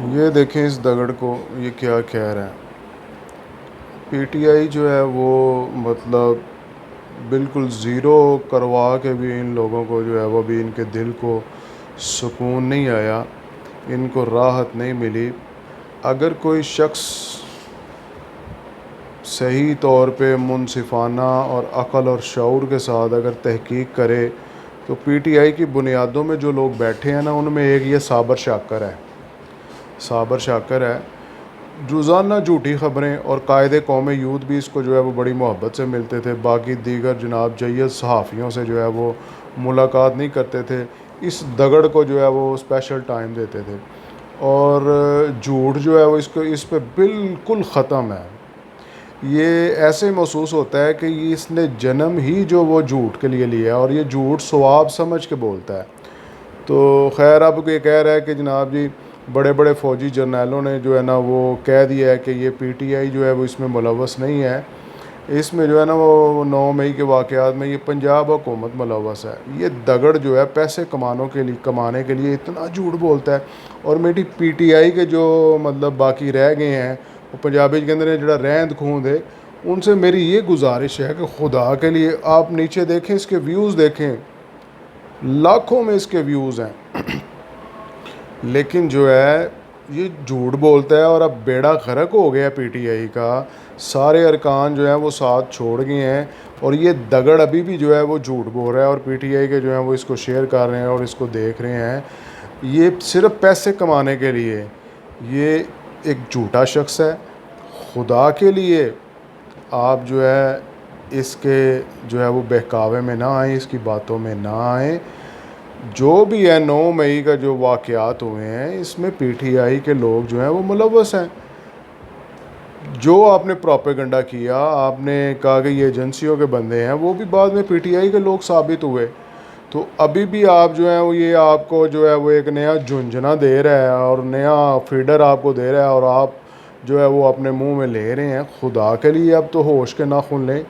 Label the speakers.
Speaker 1: ये देखें इस दगड़ को, ये क्या कह रहा है। पीटीआई जो है वो मतलब बिल्कुल ज़ीरो करवा के भी इन लोगों को जो है वो भी इनके दिल को सुकून नहीं आया, इनको राहत नहीं मिली। अगर कोई शख्स सही तौर पे मुनसिफ़ाना और अक़ल और शऊर के साथ अगर तहकीक करे तो पीटीआई की बुनियादों में जो लोग बैठे हैं ना, उनमें एक ये साबर शाकर है। साबर शाकर है, रोज़ाना झूठी ख़बरें, और कायदे कौम यूथ भी इसको जो है वो बड़ी मोहब्बत से मिलते थे। बाकी दीगर जनाब जय्यद सहाफ़ियों से जो है वो मुलाकात नहीं करते थे, इस दगड़ को जो है वो स्पेशल टाइम देते थे। और झूठ जो है वो इसको इस पे बिल्कुल ख़त्म है। ये ऐसे महसूस होता है कि ये इसने जन्म ही जो वो झूठ के लिए लिया, और ये झूठ सवाब समझ के बोलता है। तो खैर अब ये कह रहा है कि जनाब जी बड़े बड़े फ़ौजी जर्नैलों ने जो है ना वो कह दिया है कि ये पीटीआई जो है वो इसमें मुलव्वस नहीं है। इसमें जो है ना वो 9 मई के वाक़यात में ये पंजाब हुकूमत मुलव्वस है। ये दगड़ जो है पैसे कमाने के लिए इतना झूठ बोलता है। और मेरी पीटीआई के जो मतलब बाकी रह गए हैं, वो पंजाबी के अंदर जरा रहंद खूंद है, उनसे मेरी ये गुजारिश है कि खुदा के लिए आप नीचे देखें, इसके व्यूज़ देखें, लाखों में इसके व्यूज़ हैं। लेकिन जो है ये झूठ बोलता है, और अब बेड़ा गर्क हो गया पीटीआई का। सारे अरकान जो हैं वो साथ छोड़ गए हैं, और ये दगड़ अभी भी जो है वो झूठ बोल रहा है, और पीटीआई के जो हैं वो इसको शेयर कर रहे हैं और इसको देख रहे हैं। ये सिर्फ पैसे कमाने के लिए ये एक झूठा शख्स है। खुदा के लिए आप जो है इसके जो है वो बहकावे में ना आए, इसकी बातों में ना आए। जो भी है 9 मई का जो वाक़यात हुए हैं, इसमें पीटीआई के लोग जो हैं वो मुलव्वस हैं। जो आपने प्रोपेगेंडा किया, आपने कहा कि ये एजेंसियों के बंदे हैं, वो भी बाद में पीटीआई के लोग साबित हुए। तो अभी भी आप जो है वो ये आपको जो है वो एक नया झुंझुना दे रहा है और नया फीडर आपको दे रहा है, और आप जो है वो अपने मुंह में ले रहे हैं। खुदा के लिए अब तो होश के नाखून लें।